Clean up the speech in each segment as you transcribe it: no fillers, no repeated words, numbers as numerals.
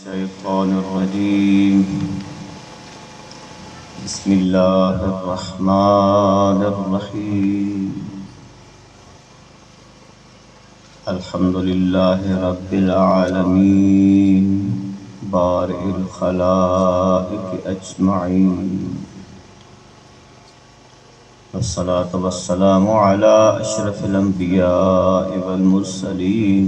الشيطان الرجيم بسم الله الرحمن الرحيم الحمد لله رب العالمين بارئ الخلائق أجمعين والصلاة والسلام على أشرف الأنبياء والمرسلين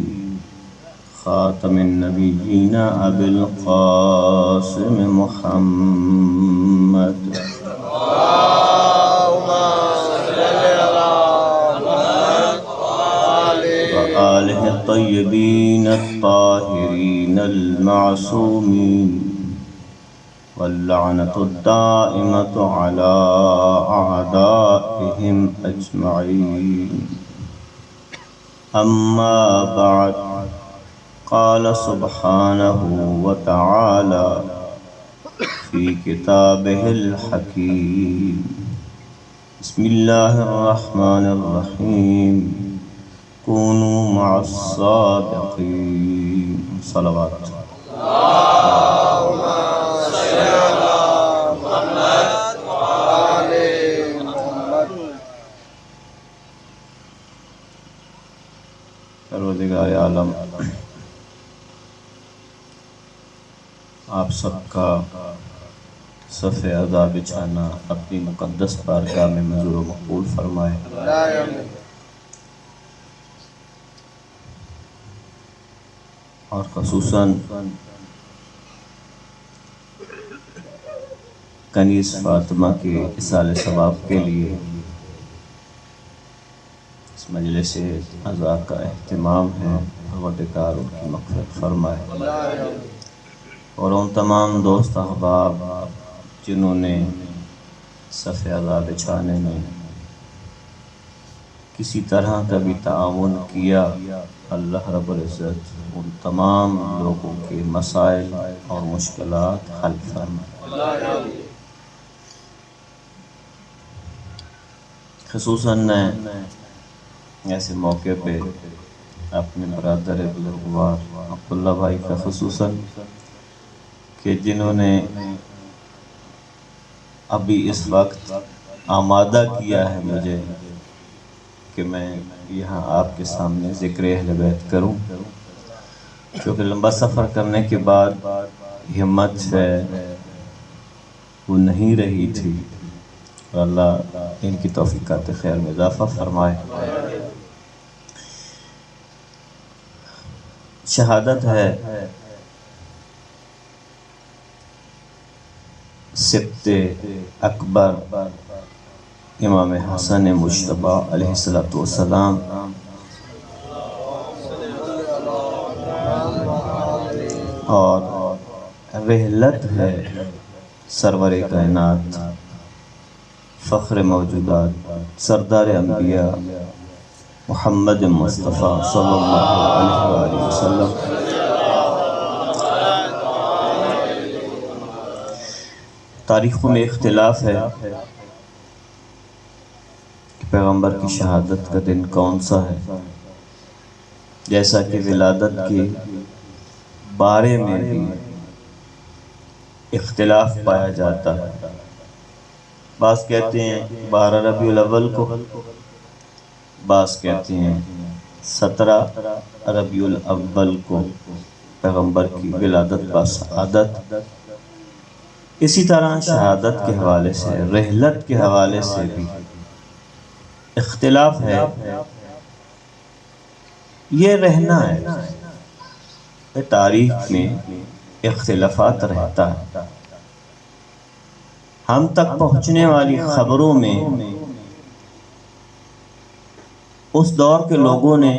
خاتم النبيين أبي القاسم محمد وآله الطيبين الطاهرين المعصومين واللعنة الدائمة على أعدائهم أجمعين أما بعد قال سبحانه وتعالى في كتابه الحكيم بسم الله الرحمن الرحيم كونوا مع الصادقين صلوات پروردگار عالم آپ سب کا صف ادا بچھانا اپنی مقدس بارگاہ میں منظور و مقبول فرمائے۔ اور خصوصاً کنیز فاطمہ کے اصال ثواب کے لیے اس مجلس عزا کا اہتمام ہے، پروردگار ان کی مغفرت فرمائے۔ اور ان تمام دوست احباب جنہوں نے صف عزا بچھانے میں کسی طرح کا بھی تعاون کیا، اللہ رب العزت ان تمام لوگوں کے مسائل اور مشکلات حل فرمائے۔ خصوصاً ایسے موقع پہ اپنے برادر بزرگوار عبداللہ بھائی کا خصوصاً کہ جنہوں نے ابھی اس وقت آمادہ کیا ہے مجھے کہ میں یہاں آپ کے سامنے ذکر اہل بیت کروں، کیونکہ لمبا سفر کرنے کے بعد ہمت ہے وہ نہیں رہی تھی، اور اللہ ان کی توفیقات خیر میں اضافہ فرمائے۔ شہادت ہے سبت اکبر امام حسن مجتبی علیہ السلام اور رحلت ہے سرور کائنات فخر موجودات سردار انبیاء محمد مصطفیٰ صلی اللہ علیہ وآلہ وسلم۔ تاریخوں میں اختلاف ہے کہ پیغمبر کی شہادت کا دن کون سا ہے، جیسا کہ ولادت کے بارے میں بھی اختلاف پایا جاتا ہے۔ بعض کہتے ہیں 12 ربیع الاول کو، بعض کہتے ہیں 17 ربیع الاول کو پیغمبر کی ولادت بسعادت۔ اسی طرح شہادت کے حوالے سے، رحلت کے حوالے سے بھی اختلاف ہے۔ یہ رہنا ہے، تاریخ میں اختلافات رہتا ہے۔ ہم تک پہنچنے والی خبروں میں اس دور کے لوگوں نے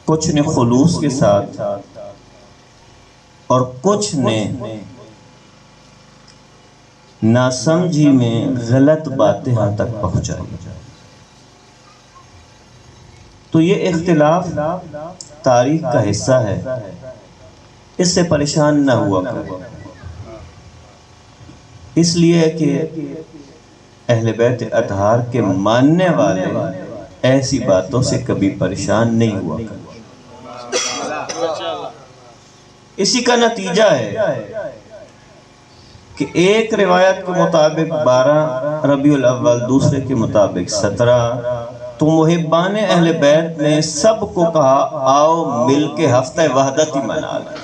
کچھ نے خلوص کے ساتھ اور کچھ نے ناسمجھی میں غلط باتیں ہم تک پہنچائی۔ تو یہ اختلاف تاریخ کا حصہ ہے، اس سے پریشان نہ ہوا کریں، اس لیے کہ اہل بیت اطہار کے ماننے والے ایسی باتوں سے کبھی پریشان نہیں ہوا کرتے۔ اسی کا نتیجہ ہے کہ ایک روایت کے مطابق 12 ربیع الاول، دوسرے کے مطابق 17، تو محبان اہل بیت نے سب کو کہا آؤ مل کے ہفتہ وحدت ہی منا لیں۔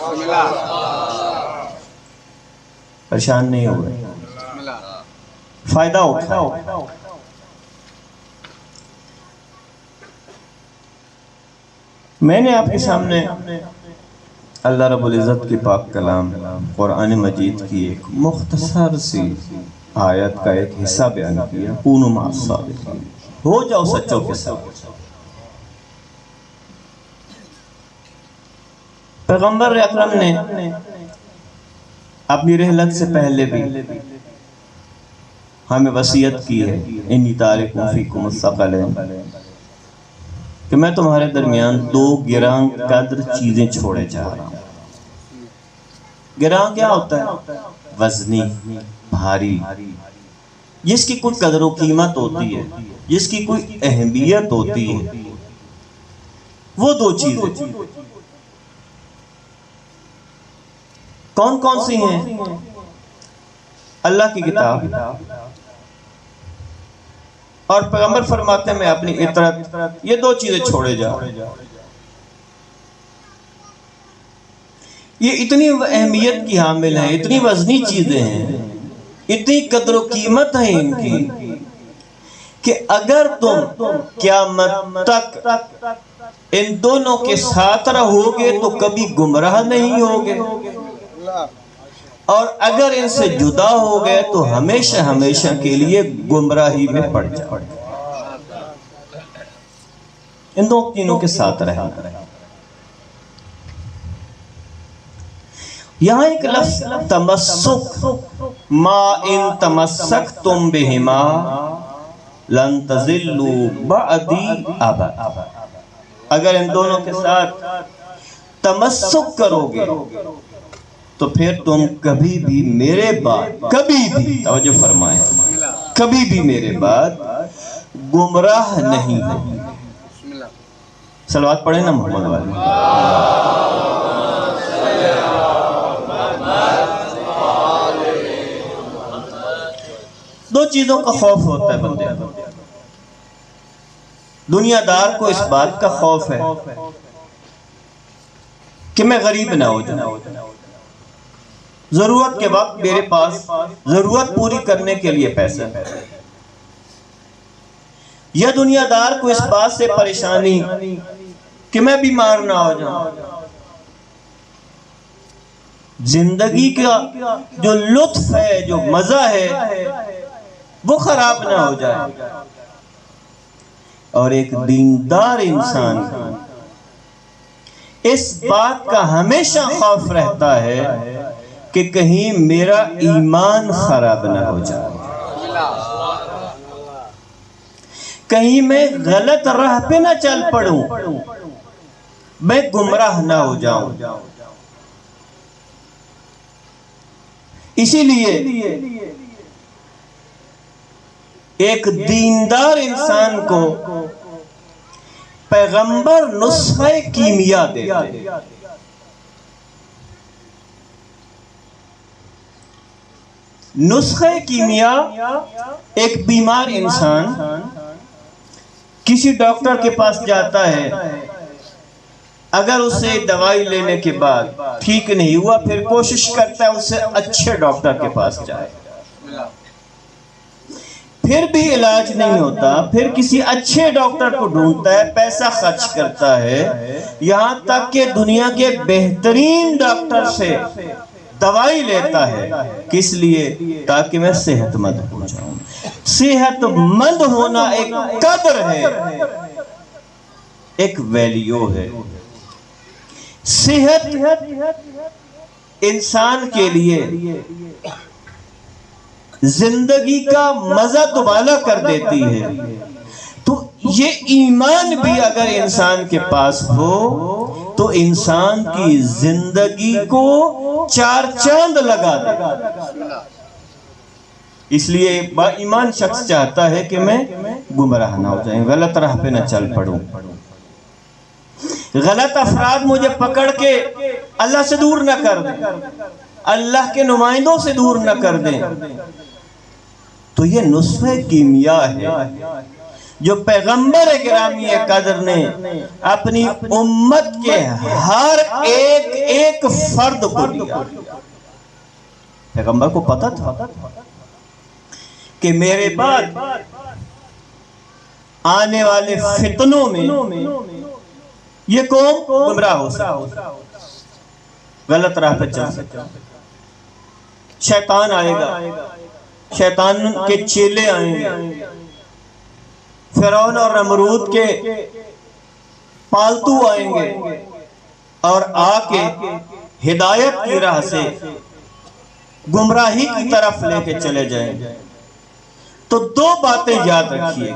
پریشان نہیں ہوئے، فائدہ اٹھائے۔ میں نے آپ کے سامنے اللہ رب العزت کی پاک کلام قرآن مجید کی ایک مختصر سی آیت کا ایک حصہ بیان کیا، کونوا مع الصادقین، ہو جاؤ سچوں کے ساتھ۔ پیغمبر اکرم نے اپنی رحلت سے پہلے بھی ہمیں وصیت کی ہے، انی تارک فیکم الثقلین، کہ میں تمہارے درمیان 2 گراں قدر چیزیں چھوڑے جا رہا ہوں۔ گراں کیا ہوتا ہے؟ وزنی، بھاری، جس کی کوئی قدر و قیمت ہوتی ہے، جس کی کوئی اہمیت ہوتی ہے، وہ 2 چیزیں کون کون سی ہیں؟ اللہ کی کتاب اور پیغمبر فرماتے ہیں میں اپنی اطاعت، یہ 2 چیزیں چھوڑے جا رہا ہوں۔ یہ اتنی اہمیت کی حامل ہیں، اتنی وزنی چیزیں ہیں، اتنی قدر و قیمت ہے ان کی، کہ اگر تم قیامت تک ان دونوں کے ساتھ رہو گے تو کبھی گمراہ نہیں ہوگے، اور اگر ان سے جدا ہو گئے تو ہمیشہ ہمیشہ کے لیے گمراہی میں پڑ جاؤ۔ ان 2 چیزوں کے ساتھ رہنا۔ یہاں ایک لفظ تمسک، ما ان تمسکتم بہما لن تضلوا بعدی ابدا، اگر ان دونوں کے ساتھ تمسک کرو گے تو پھر تم کبھی بھی میرے بعد، کبھی بھی، توجہ فرمائیں، کبھی بھی میرے بعد گمراہ نہیں ہوگی۔ صلوات پڑھیں نا محمد والی۔ 2 چیزوں کا خوف ہوتا ہے بندے کو۔ دنیا دار کو اس بات کا خوف ہے کہ میں غریب نہ ہو جاؤں، ضرورت کے وقت میرے پاس ضرورت پوری کرنے کے لیے پیسہ ہے، یا دنیا دار کو اس بات سے پریشانی کہ میں بیمار نہ ہو جاؤں، زندگی کا جو لطف ہے، جو مزہ ہے، وہ خراب نہ ہو جائے۔ اور ایک دیندار انسان اس بات کا ہمیشہ خوف رہتا ہے کہ کہیں میرا ایمان خراب نہ ہو جائے، کہیں میں غلط راہ پہ نہ چل پڑوں، میں گمراہ نہ ہو جاؤں۔ اسی لیے ایک دیندار انسان کو پیغمبر نسخہ کیمیا دیتے۔ نسخہ کیمیا، ایک بیمار انسان کسی ڈاکٹر کے پاس جاتا ہے، اگر اسے دوائی لینے کے بعد ٹھیک نہیں ہوا پھر کوشش کرتا ہے اس سے اچھے ڈاکٹر کے پاس جائے، پھر بھی علاج نہیں ہوتا، پھر کسی اچھے ڈاکٹر کو ڈھونڈتا ہے، پیسہ خرچ کرتا ہے، یہاں تک کہ دنیا کے بہترین ڈاکٹر سے دوائی لیتا ہے، کس لیے؟ تاکہ میں صحت مند ہو جاؤں۔ صحت مند ہونا ایک قدر ہے، ایک ویلیو ہے۔ صحت انسان کے لیے زندگی کا مزہ دوبالا کر دیتی ہے، تو یہ ایمان بھی اگر انسان کے پاس ہو تو انسان کی زندگی کو 4 چاند لگا دے۔ اس لیے با ایمان شخص چاہتا ہے کہ میں گمراہ نہ ہو جائیں، غلط راہ پہ نہ چل پڑوں۔ غلط افراد مجھے پکڑ کے اللہ سے دور نہ کر دیں، اللہ کے نمائندوں سے دور نہ کر دیں۔ تو یہ نسخہ کیمیا ہے جو پیغمبر گرامی قدر نے اپنی امت کے ہر ایک فرد کو دیا۔ پیغمبر کو پتا تھا کہ میرے بعد آنے والے فتنوں میں یہ قوم گمراہ ہو سکتی، غلط راہ پہ چل سکتی، شیطان آئے گا، شیطان کے چیلے آئیں گے، فرعون اور نمرود کے پالتو آئیں گے اور آ کے ہدایت کی راہ سے گمراہی کی طرف لے کے چلے جائیں گے۔ تو دو باتیں یاد رکھیے،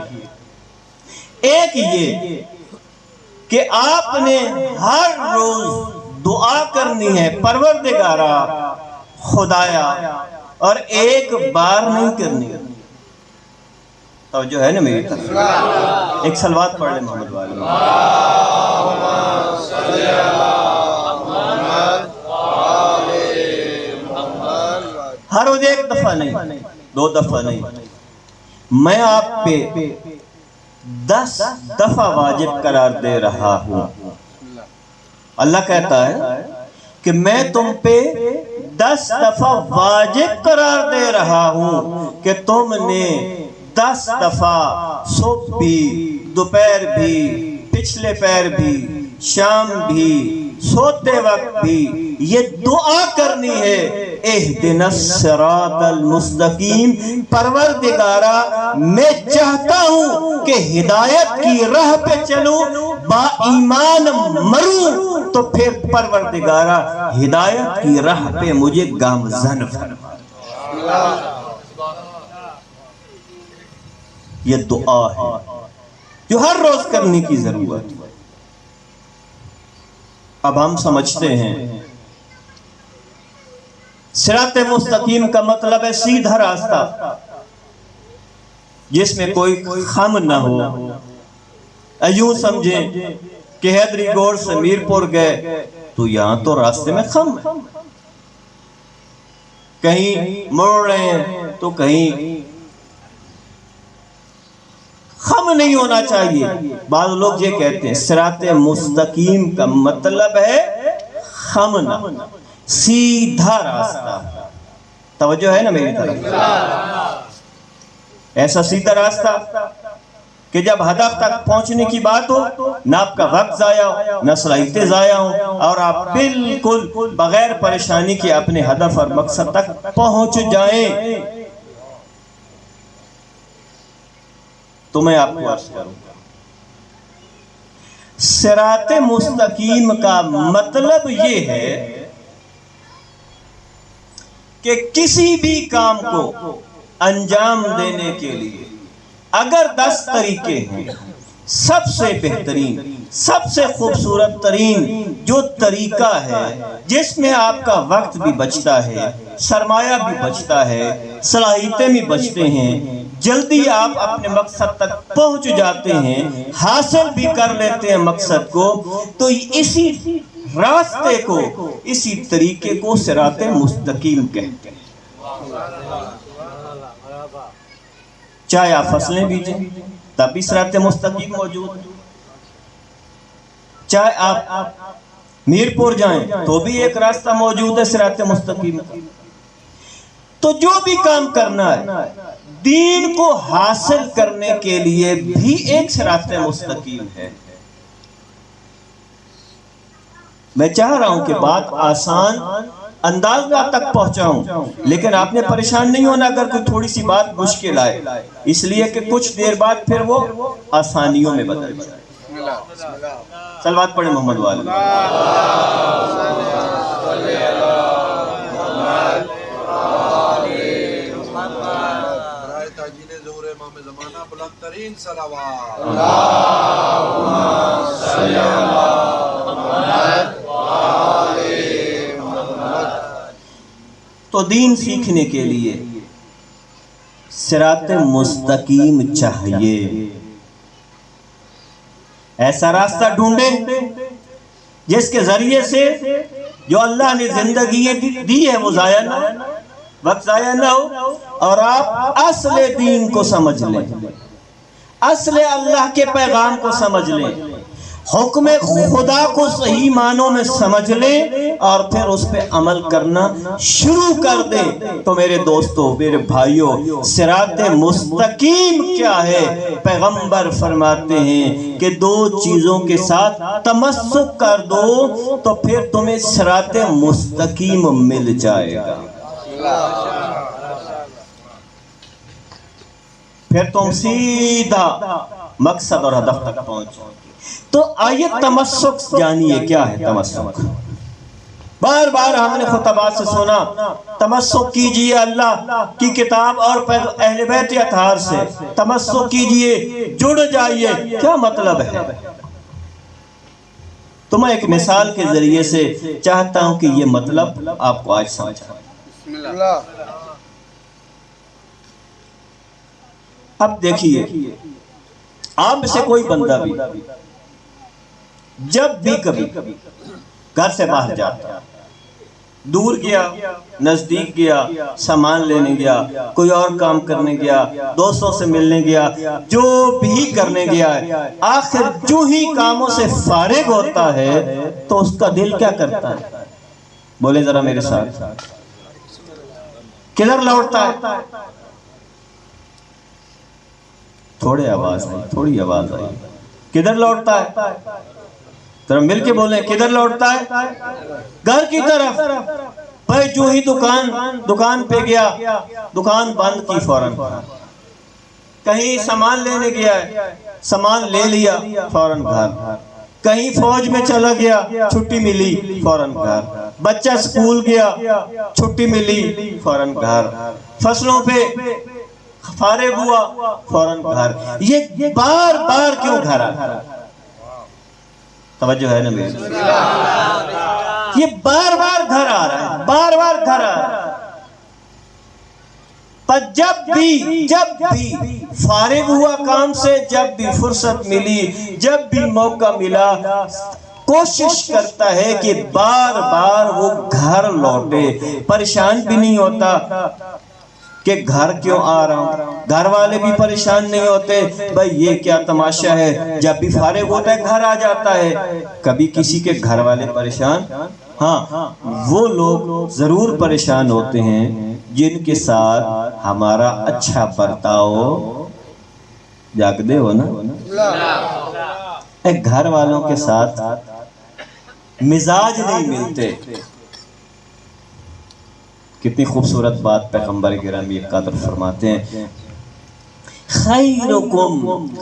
ایک یہ کہ آپ نے ہر روز دعا کرنی ہے پروردگارا خدایا، اور ایک بار نہیں کرنی۔ توجہ ہے نا میری طرف؟ ایک صلوات پڑھ لیں محمد والے۔ ہر روز ایک دفعہ نہیں، 2 دفعہ نہیں، میں آپ پہ 10 دفعہ واجب قرار دے رہا ہوں۔ اللہ کہتا ہے کہ میں تم پہ 10 دفعہ واجب قرار دے رہا ہوں کہ تم نے 10 دفعہ صبح بھی، دوپہر بھی، پچھلے پیر بھی، شام بھی، سوتے وقت بھی یہ دعا کرنی ہے، اہدنا الصراط المستقیم، پروردگارا میں چاہتا ہوں کہ ہدایت کی راہ پہ چلوں، با ایمان مروں، تو پھر پروردگارا ہدایت کی راہ پہ مجھے گامزن فرما۔ یہ دعا ہے جو ہر روز کرنے کی ضرورت ہے۔ اب ہم سمجھتے ہیں صراط مستقیم کا مطلب ہے سیدھا راستہ جس میں کوئی خم نہ ہو۔ یوں سمجھیں کہ حیدری گوڑ سے میرپور گئے تو یہاں تو راستے میں خم ہے، کہیں مڑ رہے ہیں تو کہیں خم نہیں ہونا چاہیے۔ بعض لوگ یہ کہتے ہیں صراط مستقیم کا مطلب ہے خم نہ، سیدھا راستہ۔ توجہ ہے نا میری طرف؟ ایسا سیدھا راستہ کہ جب ہدف تک پہنچنے کی بات ہو نہ آپ کا وقت ضائع ہو، نہ صلاحیتیں ضائع ہوں، اور آپ بالکل بغیر پریشانی کے اپنے ہدف اور مقصد تک پہنچ جائیں۔ تو میں آپ کو عرض کروں گا صراط مستقیم کا مطلب یہ ہے کہ کسی بھی کام کو انجام دینے کے لیے اگر 10 طریقے ہیں، سب سے بہترین، سب سے خوبصورت ترین جو طریقہ ہے جس میں آپ کا وقت بھی بچتا ہے، سرمایہ بھی بچتا ہے، صلاحیتیں بھی بچتے ہیں، جلدی آپ اپنے مقصد تک پہنچ جاتے ہیں، حاصل بھی کر لیتے ہیں مقصد کو، تو اسی راستے کو، اسی طریقے کو صراط مستقیم کہتے ہیں۔ چاہے آپ فصلیں بیجیں تب بھی صراط مستقیم موجود ہے، چاہے آپ میرپور جائیں تو بھی ایک راستہ موجود ہے صراط مستقیم کا۔ تو جو بھی کام کرنا ہے دین کو حاصل کرنے کے لیے بھی ایک صراط مستقیم ہے۔ میں چاہ رہا ہوں کہ بات آسان انداز تک پہنچاؤں، لیکن آپ نے پریشان نہیں ہونا اگر کوئی تھوڑی سی بات مشکل آئے، اس لیے کہ کچھ دیر بعد پھر وہ آسانیوں میں بدل جائے۔ صلوات پڑھیں محمد والے۔ بلند ترین صلوات۔ تو دین سیکھنے کے لیے صراط مستقیم چاہیے، ایسا راستہ ڈھونڈیں جس کے ذریعے سے جو اللہ نے زندگی دی ہے وہ ضائع نہ ہو، وقت ضائع نہ ہو، اور آپ اصل دین کو سمجھ لیں، اصل اللہ کے پیغام کو سمجھ لیں، حکم خدا کو صحیح معنوں میں سمجھ لیں اور پھر اس پہ عمل کرنا شروع کر دیں۔ تو میرے دوستو، میرے بھائیوں، صراط مستقیم کیا ہے؟ پیغمبر فرماتے ہیں کہ دو چیزوں کے ساتھ تمسک کر دو تو پھر تمہیں صراط مستقیم مل جائے گا، پھر تم سیدھا مقصد اور ہدف تک پہنچو۔ تو آیت تمسک جانیے کیا ہے تمسک۔ بار بار ہم نے خطبات سے سنا تمسک کیجئے اللہ کی کتاب اور اہل بیت اطہار سے، تمسک کیجئے، جڑ جائیے۔ کیا مطلب ہے؟ تو میں ایک مثال کے ذریعے سے چاہتا ہوں کہ یہ مطلب آپ کو آج سمجھا۔ اب دیکھیے، آپ سے کوئی بندہ بھی جب بھی کبھی گھر سے باہر جاتا، دور گیا، نزدیک گیا، سامان لینے گیا، کوئی اور کام کرنے گیا، دوستوں سے ملنے گیا، جو بھی کرنے گیا ہے، آخر جو ہی کاموں سے فارغ ہوتا ہے تو اس کا دل کیا کرتا ہے؟ بولے ذرا میرے ساتھ، کدھر لوٹتا ہے؟ تھوڑی آواز آئی، کدھر لوٹتا ہے؟ ذرا مل کے بولیں، کدھر لوٹتا ہے؟ گھر کی طرف۔ بھائی جو ہی دکان پہ گیا، دکان بند کی فوراً، کہیں سامان لینے گیا ہے، سامان لے لیا، فوراً گھر، کہیں فوج میں چلا گیا، چھٹی ملی، فوراً گھر، بچہ سکول گیا، چھٹی ملی، فوراً گھر، فصلوں پہ فارغ ہوا، فوراً گھر۔ یہ بار بار کیوں گھر آتا؟ توجہ ہے نا میری؟ یہ بار بار گھر آ رہا ہے، بار بار گھر آ رہا ہے۔ پر جب بھی فارغ ہوا کام سے، جب بھی فرصت ملی، جب بھی موقع ملا، کوشش کرتا ہے کہ بار بار وہ گھر لوٹے۔ پریشان بھی نہیں ہوتا کہ گھر کیوں آ رہا ہوں، گھر والے بھی پریشان نہیں ہوتے، بھائی یہ کیا تماشا ہے، جب بھی فارغ ہوتا ہے گھر آ جاتا ہے۔ کبھی کسی کے گھر والے پریشان؟ ہاں، وہ لوگ ضرور پریشان ہوتے ہیں جن کے ساتھ ہمارا اچھا برتاؤ، جاگدے ہو نا، ایک گھر والوں کے ساتھ مزاج نہیں ملتے۔ کتنی خوبصورت بات پیغمبر گرامی قدر فرماتے ہیں،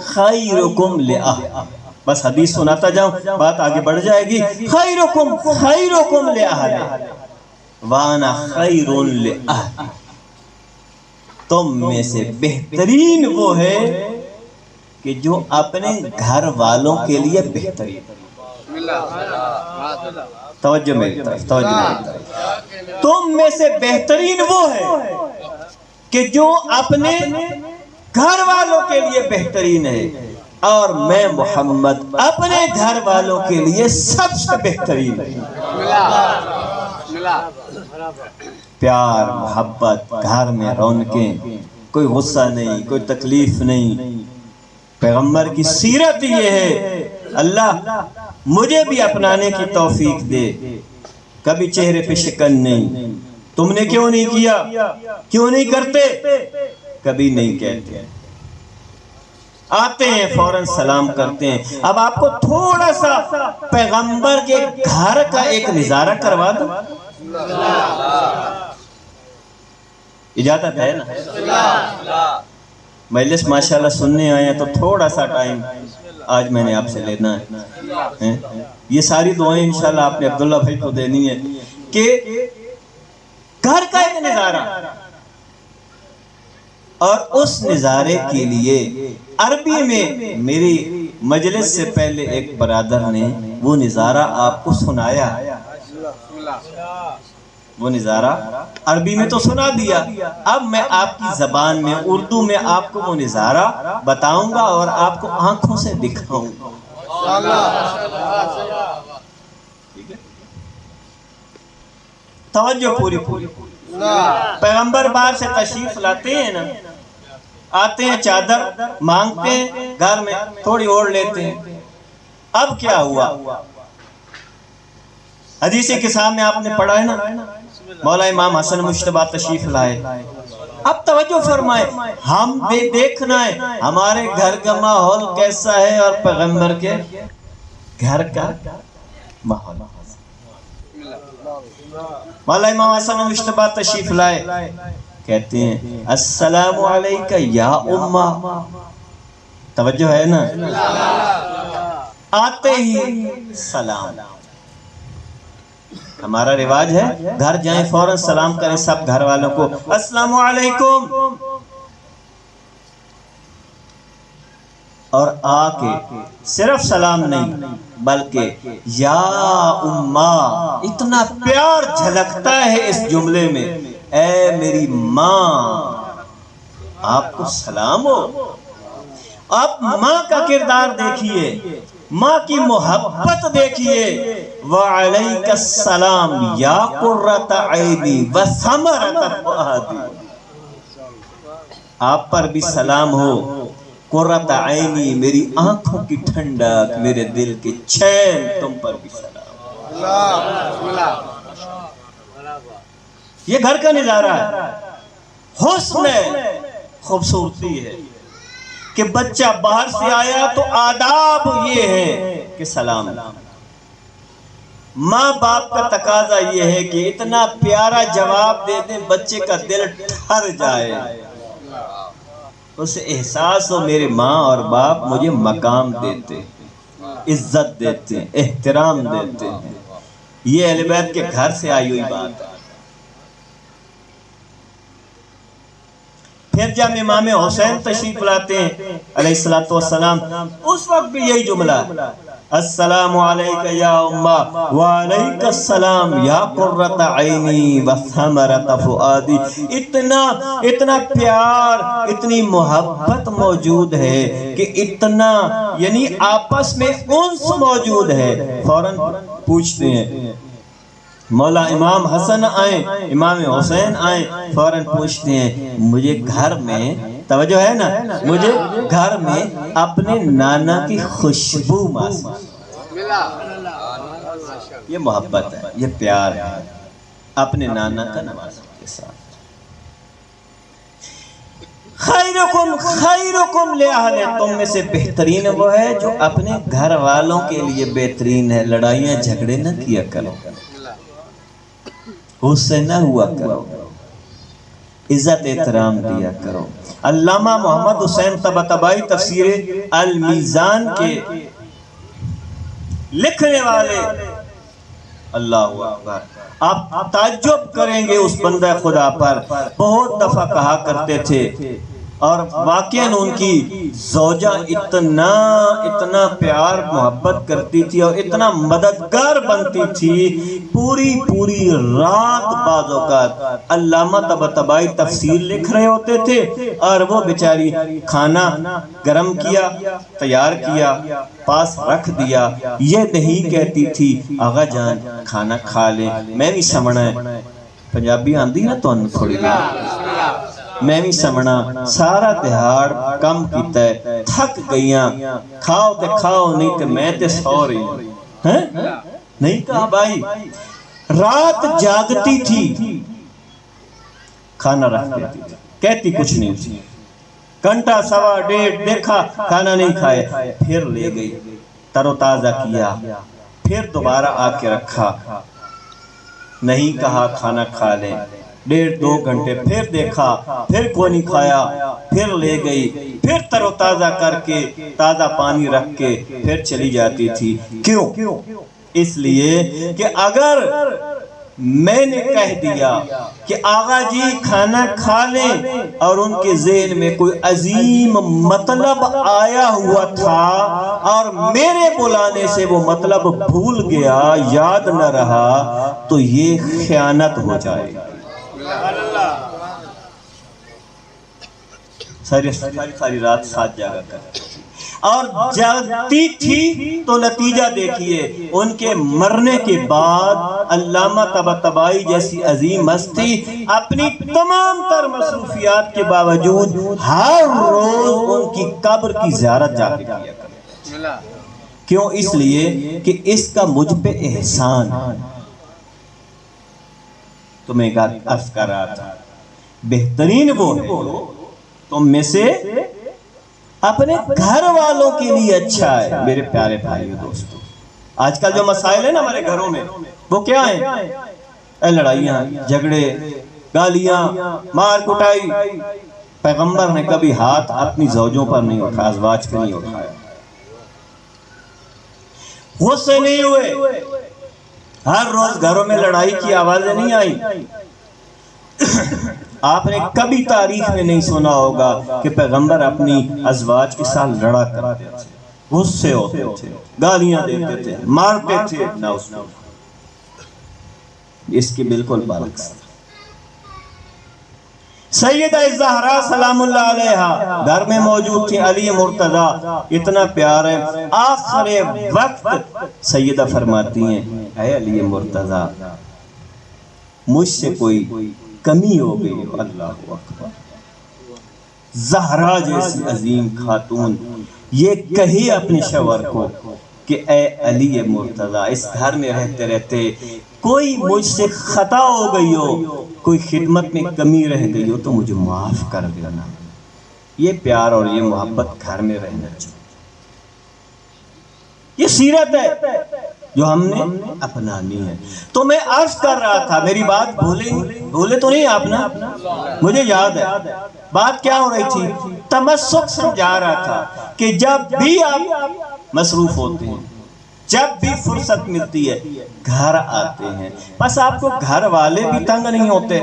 خیرکم لأہلہ۔ بس حدیث سناتا جاؤں، بات آگے بڑھ جائے گی۔ خیرکم لأہلہ وانا خیر لأہلہ۔ تم میں سے بہترین وہ ہے کہ جو اپنے گھر والوں کے لیے بہترین۔ توجہ میری طرف، تم میں سے بہترین وہ ہے کہ جو اپنے گھر والوں کے لیے بہترین ہے، اور میں محمد اپنے گھر والوں کے لیے سب سے بہترین ہے۔ پیار، محبت، گھر میں رونقیں، کوئی غصہ نہیں، کوئی تکلیف نہیں۔ پیغمبر کی سیرت یہ ہے۔ اللہ مجھے بھی اپنانے کی توفیق دے۔ کبھی چہرے پہ شکن نہیں، تم نے کیوں نہیں کیا، کیوں نہیں کرتے، کبھی نہیں کہتے۔ آتے ہیں فوراً سلام کرتے ہیں۔ اب آپ کو تھوڑا سا پیغمبر کے گھر کا ایک نظارہ کروا دو، اجازت ہے نا؟ مجلس ماشاءاللہ سننے آئے ہیں تو تھوڑا سا ٹائم آج میں نے آپ سے لینا ہے۔ یہ ساری دعائیں انشاءاللہ آپ نے عبداللہ بھائی کو دینی ہے کہ گھر کا ایک نظارہ، اور اس نظارے کے لیے عربی میں میری مجلس سے پہلے ایک برادر نے وہ نظارہ آپ کو سنایا۔ وہ نظارہ عربی میں تو سنا دیا، اب میں آپ کی زبان میں اردو میں آپ کو وہ نظارہ بتاؤں گا اور آپ کو آنکھوں سے دکھاؤں گا۔ توجہ پوری پوری. پیغمبر باہر سے تشریف لاتے ہیں نا, آتے ہیں, چادر مانگتے ہیں, گھر میں تھوڑی اوڑھ لیتے ہیں. اب کیا ہوا؟ حدیث کے سامنے آپ نے پڑھا ہے نا, مولا امام حسن مجتبیٰ تشریف لائے. اب توجہ فرمائے, ہم دیکھنا ہے ہمارے گھر کا ماحول کیسا ہے اور پیغمبر کے گھر کا ماحول. مولا امام حسن مجتبیٰ تشریف لائے, کہتے ہیں السلام علیکہ یا امہ. توجہ ہے نا, آتے ہی سلام. ہمارا رواج ہے گھر جائیں فوراً سلام کریں سب گھر والوں کو, السلام علیکم. اور آ کے صرف سلام نہیں بلکہ یا امہ. اتنا پیار جھلکتا ہے اس جملے میں, اے میری ماں, آپ کو سلام ہو. آپ ماں کا کردار دیکھیے, ماں کی محبت دیکھیے. وعلیک السلام یا قرۃ عینی وثمرۃ فؤادی. آپ پر بھی سلام ہو, قرۃ عینی میری آنکھوں کی ٹھنڈک, میرے دل کی چین, تم پر بھی سلام. یہ گھر کا نظارہ ہے, حسن ہے, خوبصورتی ہے کہ بچہ باہر سے آیا تو آداب یہ ہے کہ سلام. ماں باپ کا تقاضا یہ ہے کہ اتنا پیارا جواب دے دیں بچے کا دل ٹھر جائے, اسے احساس ہو میرے ماں اور باپ مجھے مقام دیتے, عزت دیتے, احترام دیتے ہیں. یہ اہل بیت کے گھر سے آئی ہوئی بات ہے. پھر جب امام حسین تشریف لاتے ہیں علیہ السلام, اس وقت بھی یہی جملہ, السلام علیکہ یا امہ وعلیک السلام یا قرۃ عینی وثمرۃ فؤادی. اتنا پیار, اتنی محبت موجود ہے کہ اتنا یعنی آپس میں انس موجود ہے. فوراً پوچھتے ہیں, مولا امام حسن آئیں, امام حسین آئیں, فوراً پوچھتے ہیں مجھے گھر میں, توجہ ہے نا, مجھے گھر میں اپنے نانا کی خوشبو محسوس. یہ محبت ہے, یہ پیار ہے اپنے نانا کا نوازنے کے ساتھ. خیرکم لأہلہ, تم میں سے بہترین وہ ہے جو اپنے گھر والوں کے لیے بہترین ہے. لڑائیاں جھگڑے نہ کیا کرو, غصے نہ ہوا کرو, عزت احترام دیا کرو. علامہ محمد حسین طباطبائی تفسیر المیزان کے لکھنے والے, اللہ اکبر, آپ تعجب کریں گے اس بندہ خدا پر. بہت دفعہ کہا کرتے تھے, اور واقعاً ان کی زوجہ اتنا پیار محبت کرتی تھی اور اتنا مددگار بنتی تھی, پوری رات بعض اوقات علامہ طباطبائی تفسیر لکھ رہے ہوتے تھے اور وہ بیچاری کھانا گرم کیا, تیار کیا, پاس رکھ دیا. یہ نہیں کہتی تھی آغا جان کھانا کھا لیں, میں بھی سمجھنا ہے, پنجابی آندی نا تو تھوڑی بہت, میں بھی سمجھنا, سارا دہاڑ کم کیتا ہے, تھک گئیاں, کھاؤ تے کھاؤ نہیں تے میں تے سو رہی ہوں. نہیں کہا بھائی, رات جاگتی تھی, کھانا رکھ دیتی تھی, کہتی کچھ نہیں تھی. گھنٹہ سوا ڈیڑھ دیکھا کھانا نہیں کھائے, پھر لے گئی, تر و تازہ کیا, پھر دوبارہ آ کے رکھا, نہیں کہا کھانا کھا لیں. ڈیڑھ دو گھنٹے پھر دیکھا, پھر کوئی نہیں کھایا, پھر لے گئی, پھر تر و تازہ کر کے تازہ پانی رکھ کے پھر چلی جاتی تھی. کیوں؟ اس لیے کہ اگر میں نے کہہ دیا کہ آغا جی کھانا کھا لیں اور ان کے ذہن میں کوئی عظیم مطلب آیا ہوا تھا اور میرے بلانے سے وہ مطلب بھول گیا, یاد نہ رہا, تو یہ خیانت ہو جائے گی. ساری رات ساتھ جاگا کر. اور جلتی تھی تو نتیجہ دیکھیے، ان کے مرنے کے بعد علامہ طباطبائی جیسی عظیم ہستی اپنی تمام تر مصروفیات کے باوجود ہر روز ان کی قبر کی زیارت جا کے کیا کرتے۔ کیوں؟ اس لیے کہ اس کا مجھ پہ احسان ہے۔ تو میں عرض کر رہا تھا، بہترین وہ ہے تم میں سے اپنے گھر والوں کے لیے اچھا ہے۔ میرے پیارے بھائیو دوستو، آج کل جو مسائل ہیں نا ہمارے گھروں میں، وہ کیا ہیں؟ لڑائیاں، جھگڑے، گالیاں، مار کٹائی۔ پیغمبر نے کبھی ہاتھ اپنی زوجوں پر نہیں اٹھایا، ازواج پہ نہیں اٹھایا، غصے نہیں ہوئے۔ ہر روز گھروں میں لڑائی کی آوازیں نہیں آئی۔ آپ نے کبھی تاریخ میں نہیں سنا ہوگا کہ پیغمبر اپنی ازواج کے ساتھ لڑا کرتے تھے، غصے ہوتے تھے، گالیاں دیتے تھے، مارتے تھے۔ نہ اس کے بالکل برعکس سیدہ الزہرا سلام اللہ علیہا گھر میں موجود تھی۔ علی مرتضی اتنا پیار ہے، آخر وقت سیدہ فرماتی ہیں، اے علی مرتضی مجھ سے کوئی کمی ہو گئی ہو۔ اللہ اکبر، زہرا جیسی عظیم خاتون یہ کہی اپنے شوہر کو کہ اے علی مرتضی، اس گھر میں رہتے رہتے کوئی مجھ سے خطا ہو گئی ہو، کوئی خدمت میں کمی رہ گئی ہو تو مجھے معاف کر دینا۔ یہ پیار اور یہ محبت گھر میں رہنا چاہیے۔ یہ سیرت ہے جو ہم نے اپنانی ہے۔ تو میں عرض کر رہا تھا، میری بات بھولے تو نہیں آپ نا؟ مجھے یاد ہے بات کیا ہو رہی تھی۔ تمسک سمجھا رہا تھا کہ جب بھی آپ مصروف ہوتے ہیں، جب بھی فرصت ملتی ہے گھر آتے ہیں، بس آپ کو گھر والے بھی تنگ نہیں ہوتے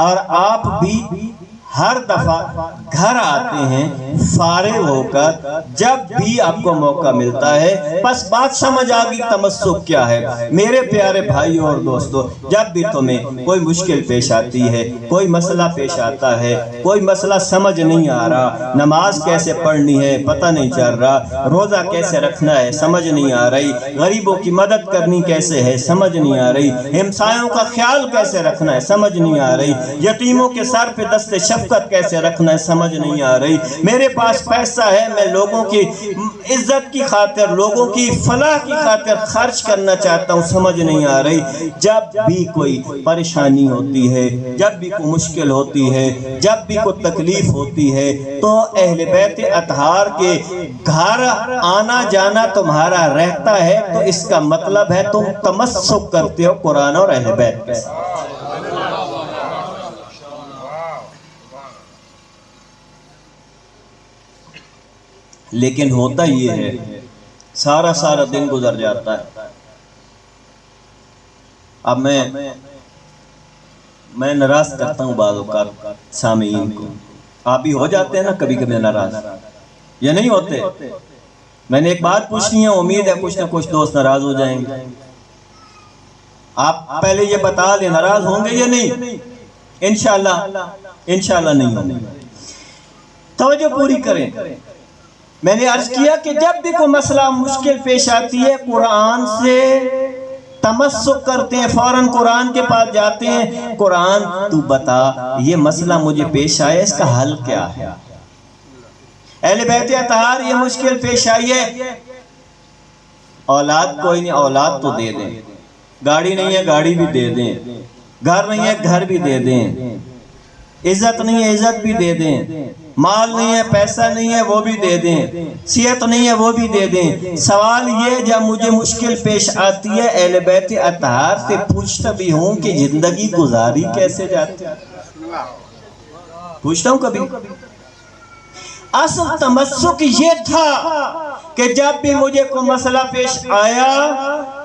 اور آپ بھی ہر دفعہ گھر آتے ہیں فارغ ہو کر۔ جب بھی آپ کو موقع ملتا ہے بس بات سمجھ آگئی تمسک کیا ہے۔ میرے پیارے بھائیوں اور دوستو، جب بھی تمہیں کوئی مشکل پیش آتی ہے، کوئی مسئلہ پیش آتا ہے، کوئی مسئلہ سمجھ نہیں آ رہا، نماز کیسے پڑھنی ہے پتہ نہیں چل رہا، روزہ کیسے رکھنا ہے سمجھ نہیں آ رہی، غریبوں کی مدد کرنی کیسے ہے سمجھ نہیں آ رہی، ہمسایوں کا خیال کیسے رکھنا ہے سمجھ نہیں آ رہی، یتیموں کے سر پہ دست شفقت کیسے رکھنا ہے سمجھ نہیں آ رہی، میرے پاس پیسہ ہے میں لوگوں کی عزت کی خاطر، لوگوں کی فلاح کی خاطر خرچ کرنا چاہتا ہوں سمجھ نہیں آ رہی۔ جب بھی کوئی پریشانی ہوتی ہے، جب بھی کوئی مشکل ہوتی ہے، جب بھی کوئی تکلیف ہوتی ہے تو اہل بیت اطہار کے گھر آنا جانا تمہارا رہتا ہے، تو اس کا مطلب ہے تم تمسک کرتے ہو قرآن اور اہل بیت کے ساتھ۔ لیکن ہوتا یہ ہے سارا دن گزر جاتا ہے۔ اب میں ناراض کرتا ہوں بعض اوقات سامعین کو، آپ بھی ہو جاتے ہیں نا کبھی کبھی ناراض، یا نہیں ہوتے؟ میں نے ایک بات پوچھنی ہے، امید ہے کچھ نہ کچھ دوست ناراض ہو جائیں گے۔ آپ پہلے یہ بتا لیں ناراض ہوں گے یا نہیں؟ انشاءاللہ نہیں ہوں گے۔ توجہ پوری کریں۔ میں نے عرض کیا کہ جب بھی کوئی مسئلہ مشکل پیش آتی ہے قرآن سے تمسک کرتے ہیں، فوراً قرآن کے پاس جاتے ہیں، قرآن تو بتا یہ مسئلہ مجھے پیش آیا اس کا حل کیا ہے۔ اہل بیت اطہار یہ مشکل پیش آئی ہے، اولاد کوئی نہیں اولاد تو دے دیں، گاڑی نہیں ہے گاڑی بھی دے دیں، گھر نہیں ہے گھر بھی دے دیں، عزت نہیں ہے عزت بھی دے دیں، مال نہیں ہے پیسہ نہیں ہے وہ بھی دے دیں، صحت نہیں ہے وہ بھی دے دیں۔ سوال یہ جب مجھے مشکل پیش آتی ہے اہل بیت اطہار سے پوچھتا بھی ہوں کہ زندگی گزاری کیسے جاتی ہے، پوچھتا ہوں کبھی۔ اصل تمسک یہ تھا کہ جب بھی مجھے کوئی مسئلہ پیش آیا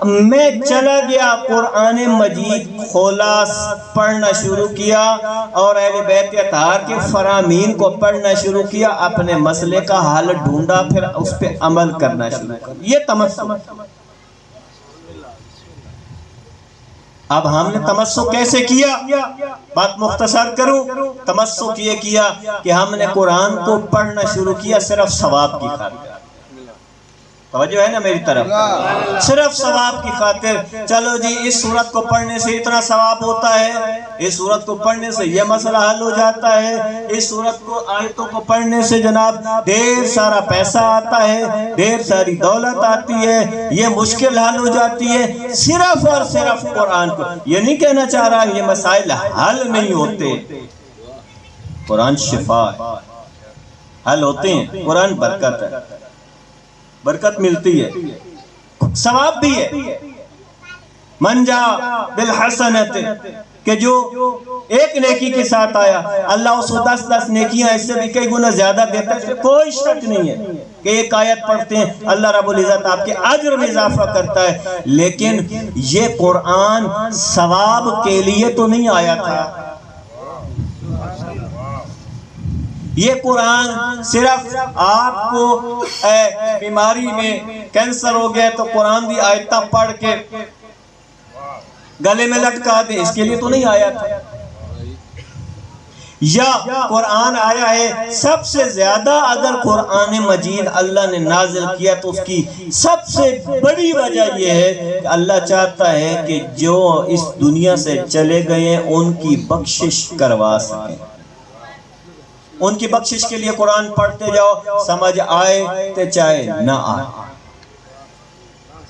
میں چلا گیا قرآن مجید کھولا، پڑھنا شروع کیا اور اہل بیت اطہار کے فرامین کو پڑھنا شروع کیا، اپنے مسئلے کا حل ڈھونڈا، پھر اس پہ عمل کرنا شروع کیا۔ یہ تمسک۔ اب ہم نے تمسک کیسے کیا؟ بات مختصر کروں، تمسک یہ کیا کہ ہم نے قرآن کو پڑھنا شروع کیا صرف ثواب کی خاطر۔ توجہ ہے نا میری طرف؟ صرف ثواب کی خاطر چلو جی اس سورت کو پڑھنے سے اتنا ثواب ہوتا ہے، اس سورت کو پڑھنے سے یہ مسئلہ حل ہو جاتا ہے، اس سورت کو آیتوں کو پڑھنے سے جناب ڈھیر سارا پیسہ آتا ہے، ڈھیر ساری دولت آتی ہے، یہ مشکل حل ہو جاتی ہے۔ صرف اور صرف قرآن کو، یہ نہیں کہنا چاہ رہا یہ مسائل حل نہیں ہوتے، قرآن شفا ہے، حل ہوتے ہیں، قرآن برکت ہے، برکت ملتی ہے، ثواب بھی ہے۔ من جا بالحسنت، کہ جو ایک نیکی کے ساتھ آیا اللہ اس کو 10 نیکیاں اس سے بھی کئی گنا زیادہ دیتا ہے، کوئی شک نہیں ہے کہ ایک آیت پڑھتے ہیں اللہ رب العزت آپ کے اجر میں اضافہ کرتا ہے، لیکن یہ قرآن ثواب کے لیے تو نہیں آیا تھا، یہ قرآن صرف آپ کو بیماری میں کینسر ہو گیا تو قرآن دی آیتہ پڑھ کے گلے میں لٹکا دے اس کے لیے تو نہیں آیا تھا، یا قرآن آیا ہے سب سے زیادہ اگر قرآن مجید اللہ نے نازل کیا تو اس کی سب سے بڑی وجہ یہ ہے کہ اللہ چاہتا ہے کہ جو اس دنیا سے چلے گئے ہیں ان کی بخشش کروا سکیں، ان کی بخشش کے لیے قرآن پڑھتے جاؤ، سمجھ آئے تے چاہے نہ آئے،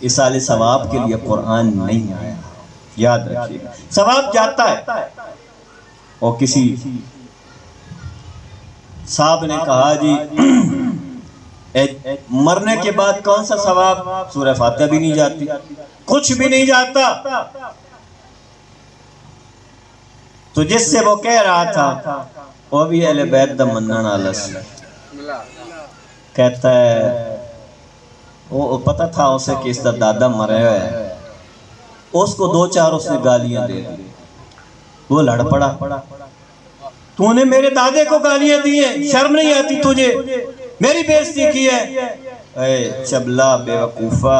ایصال ثواب کے لیے قرآن نہیں آیا، یاد رکھیے گا۔ ثواب جاتا ہے، اور کسی صاحب نے کہا جی مرنے کے بعد کون سا ثواب؟ سورہ فاتحہ بھی نہیں جاتی، کچھ بھی نہیں جاتا، تو جس سے وہ کہہ رہا تھا وہ بھی اہل بیت دا منن والا سی، کہتا ہے وہ پتہ تھا اسے کہ اس دا دادا مرے ہوئے ہے، اس کو 2-4 اس نے گالیاں دے دی، وہ لڑ پڑا، تو نے میرے دادے کو گالیاں دی ہیں، شرم نہیں آتی تجھے، میری بے عزتی کی ہے؟ اے چبلا بے وقوفا،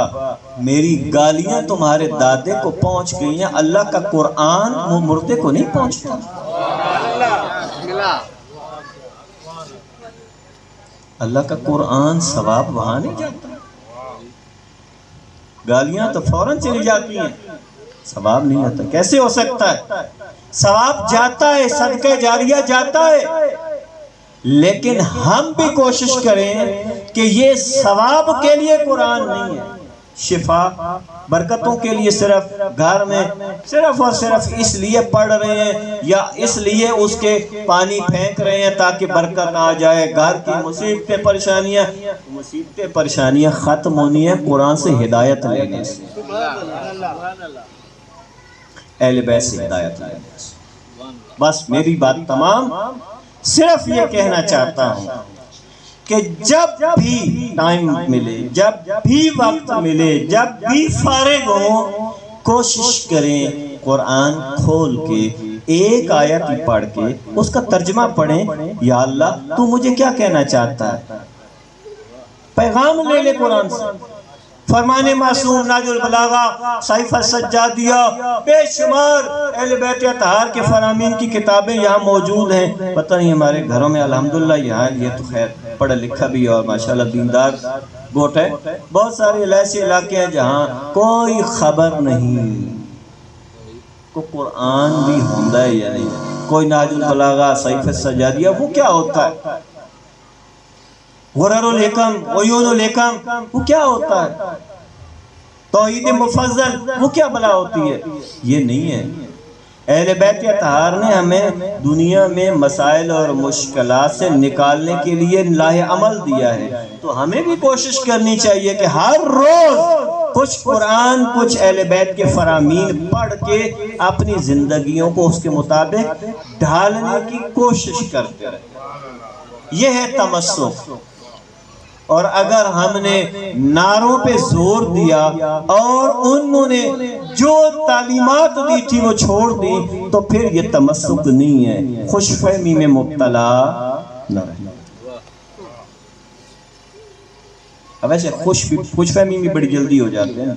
میری گالیاں تمہارے دادے کو پہنچ گئی ہیں، اللہ کا قرآن وہ مردے کو نہیں پہنچتا، اللہ کا قرآن ثواب وہاں نہیں جاتا، گالیاں تو فوراً چلی جاتی ہیں، ثواب نہیں آتا، کیسے ہو سکتا ہے؟ ثواب جاتا ہے، صدقہ جاریہ جاتا ہے، لیکن ہم بھی کوشش کریں کہ یہ ثواب کے لیے قرآن نہیں ہے، شفا برکتوں کے لیے صرف گھر میں صرف اور صرف اس لیے پڑھ رہے ہیں یا اس لیے اس کے پانی پھینک رہے ہیں تاکہ برکت آ جائے، گھر کی مصیبتیں پریشانیاں ختم ہونی ہیں قرآن سے ہدایت لینے سے، اہل بیت سے ہدایت لینے سے۔ بس میری بات تمام، صرف یہ کہنا چاہتا ہوں کہ جب بھی ٹائم ملے، جب بھی وقت ملے، جب بھی فارغ ہوں، کوشش کریں قرآن کھول کے ایک آیت پڑھ کے اس کا ترجمہ پڑھیں، یا اللہ تو مجھے کیا کہنا چاہتا ہے، پیغام لے لے قرآن سے۔ فرمان معصوم، ناج البلاغہ، صحیفہ السجادیہ، بے شمار اہل بیت اطہار کے فرامین کی کتابیں یہاں موجود ہیں، پتہ نہیں ہمارے گھروں میں الحمدللہ یہاں یہ تو خیر پڑھا لکھا بھی اور ماشاءاللہ دیندار گوٹ ہے، بہت سارے ایسے علاقے ہیں جہاں کوئی خبر نہیں کو قرآن بھی ہوندہ ہے یا نہیں، کوئی ناج البلاغہ، صحیفہ السجادیہ، وہ کیا ہوتا ہے، غرر الحکم، عیون الحکم، وہ کیا ہوتا ہے، توحید مفضل، وہ کیا بلا ہوتی ہے، یہ نہیں ہے۔ اہل بیت اطہار نے ہمیں دنیا میں مسائل اور مشکلات سے نکالنے کے لیے لاہ عمل دیا ہے، تو ہمیں بھی کوشش کرنی چاہیے کہ ہر روز کچھ قرآن، کچھ اہل بیت کے فرامین پڑھ کے اپنی زندگیوں کو اس کے مطابق ڈھالنے کی کوشش کرتے رہیں، یہ ہے تمسک۔ اور اگر ہم نے نعروں پہ زور دیا اور انہوں نے جو تعلیمات دی تھی وہ چھوڑ دی تو پھر یہ تمسک نہیں ہے، خوش فہمی میں مبتلا نہ رہے۔ اب ایسے خوش فہمی میں بڑی جلدی ہو جاتے ہیں،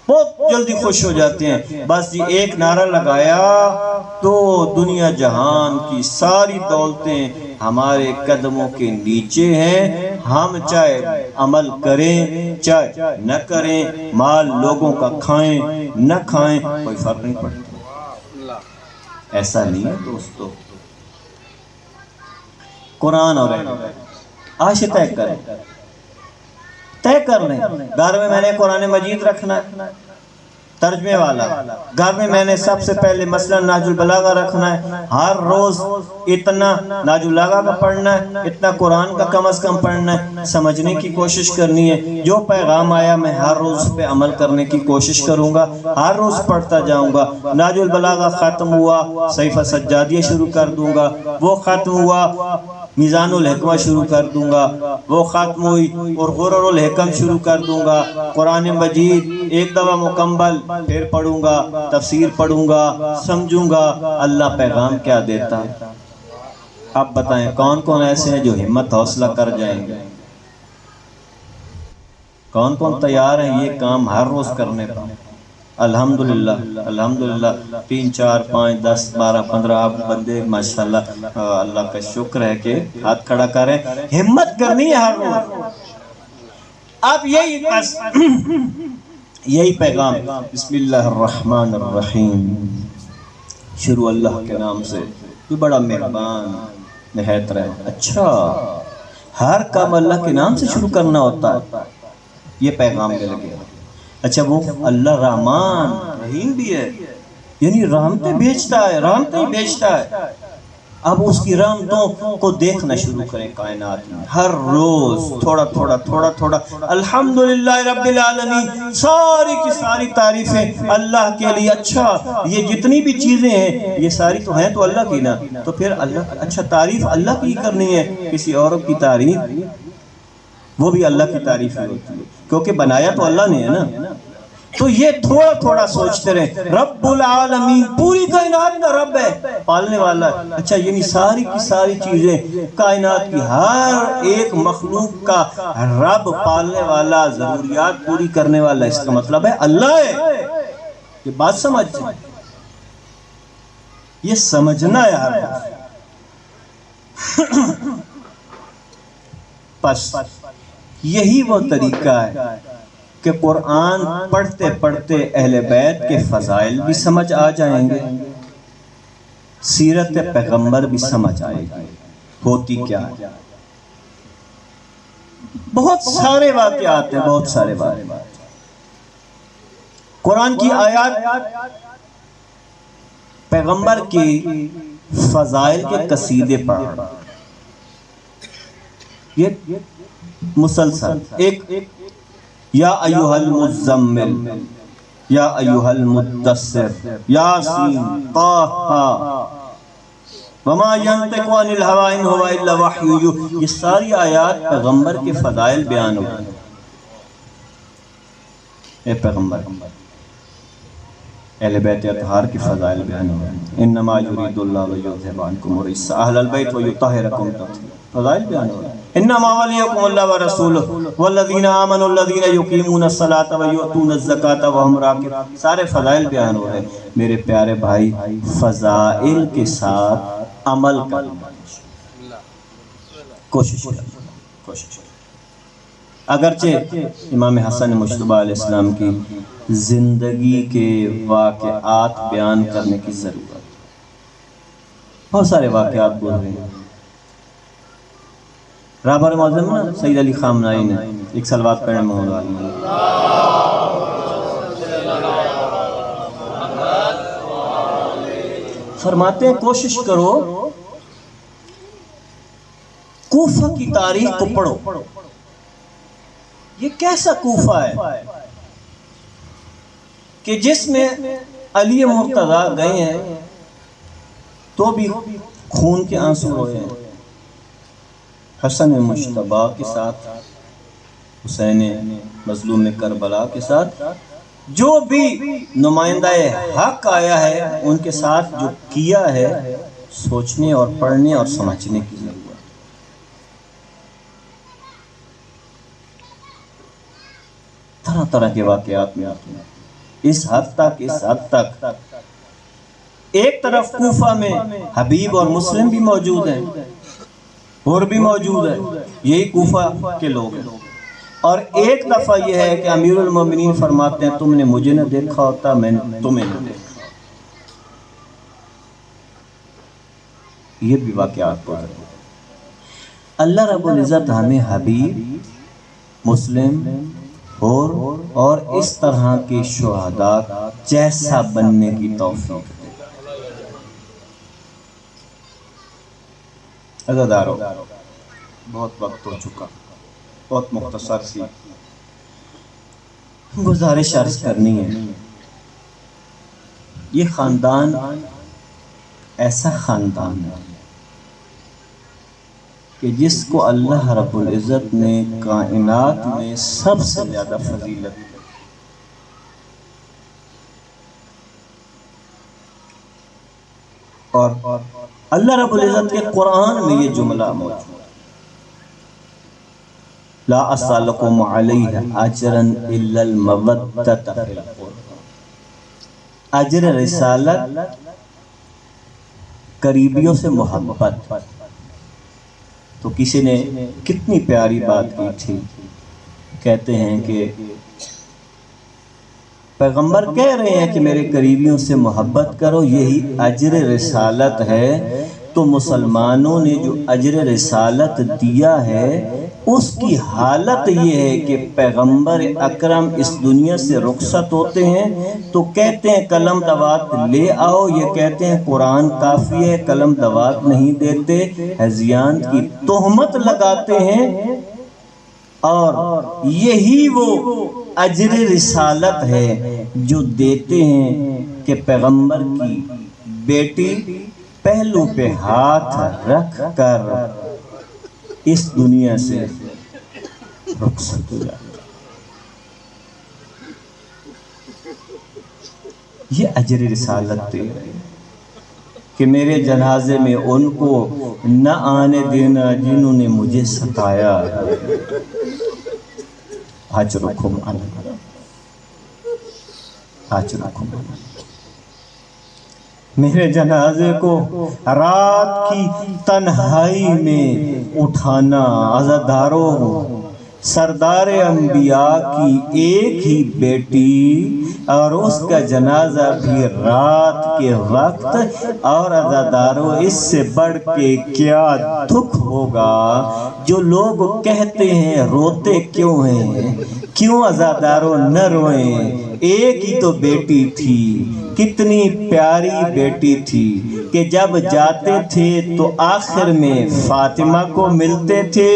بہت جلدی خوش ہو جاتے ہیں، بس جی ایک نعرہ لگایا تو دنیا جہان کی ساری دولتیں ہمارے قدموں کے نیچے ہیں، ہم چاہے عمل کریں چاہے نہ کریں، مال لوگوں کا کھائیں نہ کھائیں، کوئی فرق نہیں پڑتا۔ ایسا نہیں ہے دوستو، قرآن اور آج طے کر لیں، گھر میں نے قرآن مجید رکھنا ہے ترجمے والا، گھر میں نے سب سے پہلے مثلا نہج البلاغہ رکھنا ہے، ہر روز اتنا نہج البلاغہ کا پڑھنا ہے، اتنا قرآن کا کم از کم پڑھنا ہے، سمجھنے کی کوشش کرنی ہے، جو پیغام آیا میں ہر روز اس پہ عمل کرنے کی کوشش کروں گا، ہر روز پڑھتا جاؤں گا۔ نہج البلاغہ ختم ہوا، صحیفہ سجادیہ شروع کر دوں گا، وہ ختم ہوا میزان الحکمہ شروع کر دوں گا، وہ ختم ہوئی اور غرر الحکم شروع کر دوں گا۔ قرآن مجید ایک دفعہ مکمل پھر پڑھوں گا، تفسیر پڑھوں گا، سمجھوں گا اللہ پیغام کیا دیتا ہے۔ اب بتائیں کون کون ایسے ہیں جو ہمت حوصلہ کر جائیں گے؟ کون کون تیار ہیں یہ کام ہر روز کرنے کا؟ الحمدللہ الحمدللہ 3 4 5 10 12 15 آپ بندے ماشاءاللہ، اللہ کا شکر ہے کہ ہاتھ کھڑا کریں، ہمت کرنی ہے ہر روز۔ اب یہی پیغام، بسم اللہ الرحمن الرحیم، شروع اللہ کے نام سے جو بڑا مہربان نہایت رحیم۔ اچھا ہر کام اللہ کے نام سے شروع کرنا ہوتا ہے، یہ پیغام میں لگے۔ اچھا وہ اللہ رحمان رحیم بھی ہے، یعنی رحمتیں بھیجتا ہے، رحمتیں بھیجتا ہے۔ اب اس کی رحمتوں کو دیکھنا شروع کریں کائنات میں، ہر روز تھوڑا تھوڑا تھوڑا تھوڑا۔ الحمدللہ رب العالمین، ساری کی ساری تعریفیں اللہ کے لیے۔ اچھا یہ جتنی بھی چیزیں ہیں یہ ساری تو ہیں تو اللہ کی نا، تو پھر اللہ، اچھا تعریف اللہ کی کرنی ہے، کسی اور کی تعریف وہ بھی اللہ کی تعریف ہوتی ہے، کیونکہ بنایا تو اللہ نے ہے نا۔ تو یہ تھوڑا تھوڑا سوچتے رہے، رب العالمین پوری کائنات کا رب ہے، پالنے والا ہے۔ اچھا یعنی ساری کی ساری چیزیں، کائنات کی ہر ایک مخلوق کا رب، پالنے والا، ضروریات پوری کرنے والا، اس کا مطلب ہے اللہ ہے۔ یہ بات سمجھ، یہ سمجھنا ہے ہر بس۔ یہی وہ طریقہ ہے کہ قرآن پڑھتے پڑھتے اہل بیت کے فضائل بھی سمجھ آ جائیں گے، سیرت پیغمبر بھی سمجھ آئے گی ہوتی کیا ہے۔ بہت سارے واقعات ہیں، بہت سارے واقعات، قرآن کی آیات، پیغمبر کی فضائل کے قصیدے پڑھ، یہ مسلسل ایک یا ایھا المزمل، یا ایھا المدثر، یاسین، طٰہٰ، وما ینطق عن الہویٰ ان ھو الا وحی یوحیٰ، یہ ساری آیات پیغمبر کے فضائل بیان ہوتے ہیں۔ اے پیغمبر، اہل بیت اطہار کی فضائل بیان ہوتے ہیں۔ انما یرید اللہ لیذھب عنکم الرجس اہل البیت ویطہرکم تطہیرا، فضائل بیان ہوتے ہیں۔ انما ولیکم اللہ ورسولہ والذین آمنوا الذین یقیمون الصلاۃ ویؤتون الزکاۃ وہم راکعون، سارے فضائل بیان ہو رہے ہیں۔ میرے پیارے بھائی، فضائل کے ساتھ عمل کرنا، کوشش کرنا۔ اگرچہ امام حسن مجتبیٰ علیہ السلام کی زندگی کے واقعات بیان کرنے کی ضرورت ہے، بہت سارے واقعات گزرے ہیں۔ رہبر معظم سید علی خامنائی نے ایک صلوات پڑھنے مولا فرماتے ہیں کوشش کرو کوفہ کی تاریخ کو پڑھو۔ یہ کیسا کوفہ ہے کہ جس میں علی مرتضیٰ گئے ہیں تو بھی خون کے آنسو روئے ہیں، حسن مجتبیٰ کے ساتھ، حسین مظلوم کربلا کے ساتھ، جو بھی نمائندہ حق آیا ہے ان کے ساتھ جو کیا ہے، سوچنے اور پڑھنے اور سمجھنے کی ضرورت۔ طرح طرح کے واقعات میں آتے ہیں، اس حد تک ایک طرف کوفہ میں حبیب اور مسلم بھی موجود ہیں، اور بھی موجود ہے، یہی کوفہ کے لوگ ہیں۔ اور ایک دفعہ یہ ہے کہ امیر المومنین فرماتے ہیں تم نے مجھے نہ دیکھا ہوتا، میں نے تمہیں نہ دیکھا۔ یہ بھی واقعات پر اللہ رب العزت ہمیں حبیب، مسلم اور اس طرح کے شہداء جیسا بننے کی توفیق دے۔ عزادارو، بہت وقت ہو چکا، بہت مختصر سی گزارش عرض کرنی ہے۔ یہ خاندان ایسا خاندان ہے کہ جس کو اللہ رب العزت نے کائنات میں سب سے زیادہ فضیلت دی۔ اور اللہ رب العزت کے قرآن میں یہ جملہ موجود ہے، لا اسألکم علیہ اجرا الا المودۃ فی القربى۔ اجر رسالت قریبیوں سے محبت۔ تو کسی نے کتنی پیاری بات کی تھی، کہتے ہیں کہ پیغمبر کہہ رہے ہیں کہ میرے قریبیوں سے محبت کرو، یہی اجر رسالت ہے۔ تو مسلمانوں نے جو اجر رسالت دیا ہے اس کی حالت یہ ہے کہ پیغمبر اکرم اس دنیا سے رخصت ہوتے ہیں تو کہتے ہیں قلم دوات لے آؤ، یہ کہتے ہیں قرآن کافی ہے، قلم دوات نہیں دیتے، ہذیان کی تہمت لگاتے ہیں۔ اور یہی وہ اجر رسالت ہے جو دیتے ہیں کہ پیغمبر کی بیٹی پہلو پہ ہاتھ رکھ کر اس دنیا سے رخصت ہو جائے۔ یہ اجر رسالت دے رہے ہیں کہ میرے جنازے میں ان کو نہ آنے دینا جنہوں نے مجھے ستایا۔ اجرکم علی، اجرکم علی۔ میرے جنازے کو رات کی تنہائی میں اٹھانا، عزاداروں، سردار انبیاء کی ایک ہی بیٹی اور اس کا جنازہ بھی رات کے وقت، اور عزاداروں اس سے بڑھ کے کیا دکھ ہوگا جو لوگ کہتے ہیں روتے کیوں ہیں، کیوں عزاداروں نہ روئیں، ایک ہی تو بیٹی تھی، کتنی پیاری بیٹی تھی کہ جب جاتے تھے تو آخر میں فاطمہ کو ملتے تھے،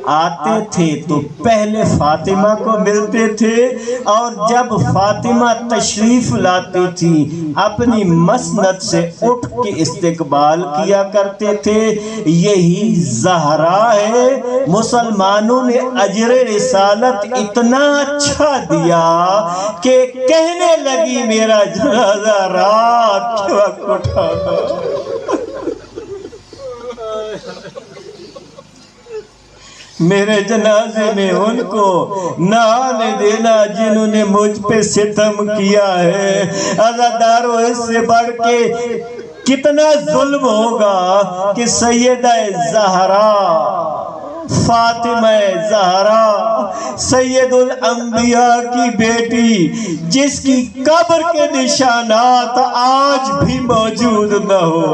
آتے تھے تو پہلے فاطمہ کو ملتے تھے، اور جب فاطمہ تشریف لاتی تھی اپنی مسند سے اٹھ کے استقبال کیا کرتے تھے۔ یہی زہرا ہے۔ مسلمانوں نے اجر رسالت اتنا اچھا دیا کہ کہنے لگی میرا جنازہ رات کے وقت اٹھانا۔ میرے جنازے میں ان کو نہ آنے دینا جنہوں نے مجھ پہ ستم کیا ہے۔ عزاداروں اس سے بڑھ کے کتنا ظلم ہوگا کہ سیدہ زہرا، فاطمہ زہرا، سید الانبیاء کی بیٹی، جس کی قبر کے نشانات آج بھی موجود نہ ہو۔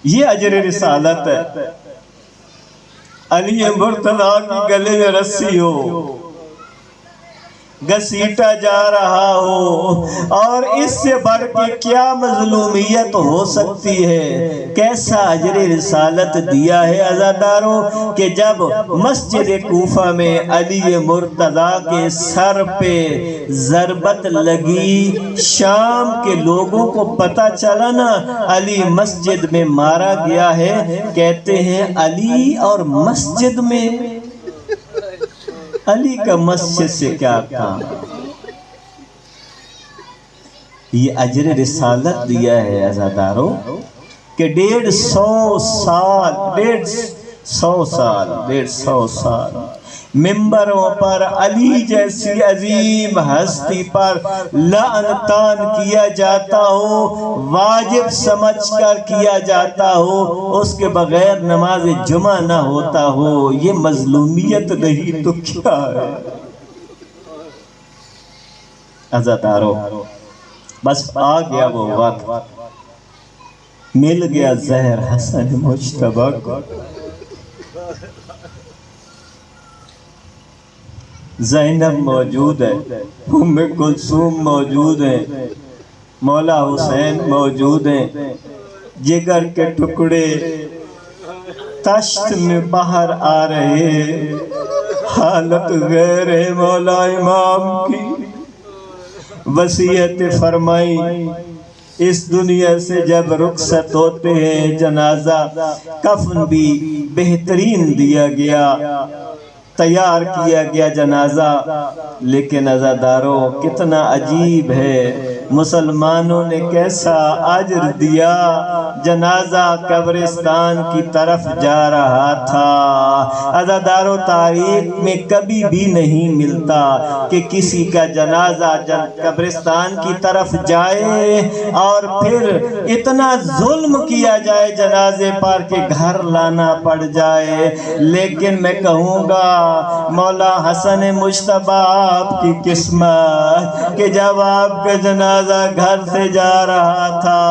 یہ اجر رسالت ہے۔ علی مرتضیٰ کی گلے میں رسی ہو، گھسیٹا جا رہا ہو، اور اس سے بڑھ کے کیا مظلومیت ہو سکتی ہے۔ کیسا اجر رسالت دیا ہے عزاداروں کہ جب مسجد کوفہ میں علی مرتضیٰ کے سر پہ ضربت لگی، شام کے لوگوں کو پتہ چلا نا علی مسجد میں مارا گیا ہے، کہتے ہیں علی اور مسجد میں، علی کا مسجد سے کیا کام۔ یہ اجر رسالت دیا ہے عزاداروں کہ 150 سال ممبروں پر علی جیسی عظیم ہستی پر لعن طعن کیا جاتا ہو، واجب سمجھ کر کیا جاتا ہو، اس کے بغیر نماز جمعہ نہ ہوتا ہو، یہ مظلومیت نہیں تو کیا ہے؟ عزادارو، بس آ گیا وہ وقت، مل گیا زہر حسن مجتبیٰ کو۔ زینب موجود ہے، ام کلثوم موجود ہیں، مولا حسین موجود ہیں، جگر کے ٹکڑے تشت میں باہر آ رہے، حالت غیر ہے مولا امام کی۔ وصیت فرمائی، اس دنیا سے جب رخصت ہوتے ہیں جنازہ کفن بھی بہترین دیا گیا، تیار کیا گیا جنازہ، لیکن عزاداروں کتنا عجیب ہے، مسلمانوں نے کیسا اجر دیا، جنازہ قبرستان کی طرف جا رہا تھا۔ عزاداروں تاریخ میں کبھی بھی نہیں ملتا کہ کسی کا جنازہ قبرستان کی طرف جائے اور پھر اتنا ظلم کیا جائے جنازے پر کہ گھر لانا پڑ جائے، لیکن میں کہوں گا مولا حسن مجتبیٰ آپ کی قسمت کہ جب آپ کا جنازہ گھر سے جا رہا تھا،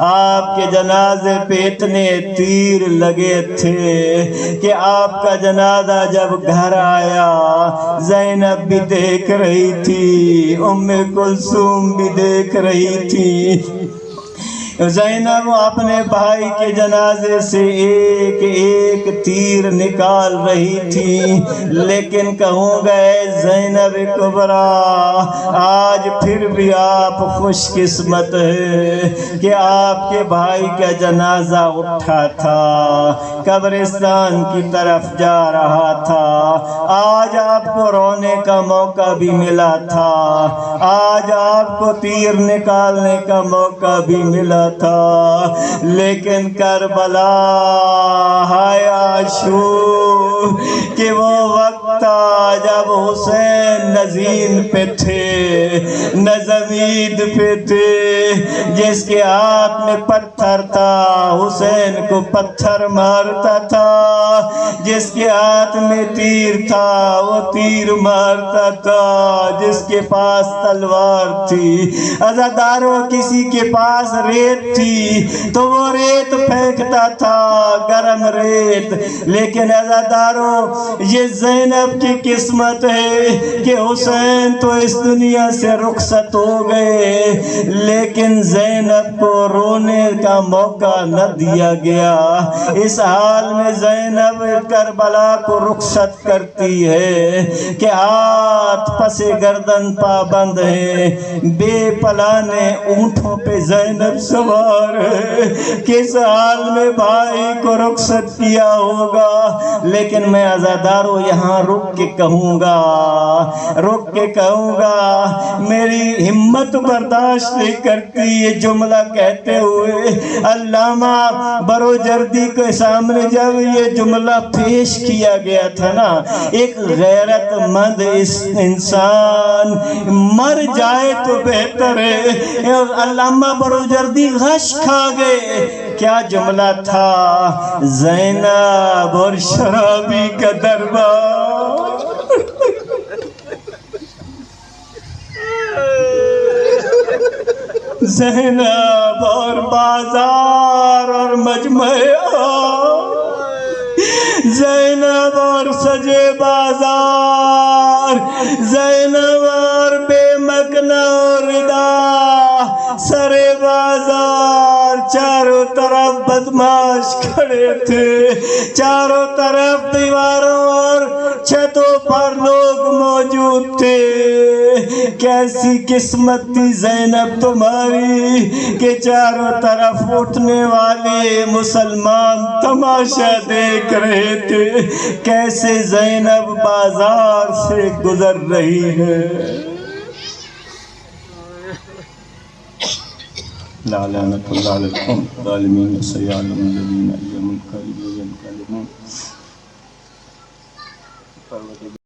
آپ کے جنازے پہ اتنے تیر لگے تھے کہ آپ کا جنازہ جب گھر آیا زینب بھی دیکھ رہی تھی، ام کلثوم بھی دیکھ رہی تھی۔ زینب اپنے بھائی کے جنازے سے ایک ایک تیر نکال رہی تھی، لیکن کہوں گے زینب کبریٰ آج پھر بھی آپ خوش قسمت ہے کہ آپ کے بھائی کا جنازہ اٹھا تھا، قبرستان کی طرف جا رہا تھا، آج آپ کو رونے کا موقع بھی ملا تھا، آج آپ کو تیر نکالنے کا موقع بھی ملا تھا، لیکن کربلا ہائے عاشور کہ وہ وقت تھا جب حسین نزین پہ تھے، نظمید پہ تھے، جس کے ہاتھ میں پتھر تھا حسین کو پتھر مارتا تھا، جس کے ہاتھ میں تیر تھا وہ تیر مارتا تھا، جس کے پاس تلوار تھی۔ عزاداروں کسی کے پاس ریت تھی تو وہ ریت پھینکتا تھا، گرم ریت، لیکن عزاداروں یہ زینب کی قسمت ہے کہ حسین تو اس دنیا سے رخصت ہو گئے، لیکن زینب کو رونے کا موقع نہ دیا گیا۔ اس حال میں زینب کربلا کو رخصت کرتی ہے کہ ہاتھ پس گردن پابند ہیں، بے پلانے اونٹوں پہ زینب سوار ہے، کس حال میں بھائی کو رخصت کیا ہوگا۔ لیکن میں عزاداروں یہاں رک کے کہوں گا میری ہمت برداشت نہیں کرتی یہ جملہ کہتے ہوئے۔ علامہ بروجردی کے سامنے جب یہ جملہ پیش کیا گیا تھا نا، ایک غیرت مند انسان مر جائے تو بہتر ہے، علامہ بروجردی غش کھا گئے۔ کیا جملہ تھا؟ زینب اور شرابی کا دربار، زینب اور بازار اور مجمع، زینب اور سجے بازار، زینب اور بے مکنہ اور ردا، سرے بازار، چاروں طرف بدماش کھڑے تھے، چاروں طرف دیواروں اور چھتوں پر لوگ موجود تھے۔ کیسی قسمت تھی زینب تمہاری کہ چاروں طرف اٹھنے والے مسلمان تماشا دیکھ رہے تھے، کیسے زینب بازار سے گزر رہی ہے۔ لعنت اللہ علی القوم الظالمین سیعلم الذین ایمن قلبی ینقلبون۔ پروردگار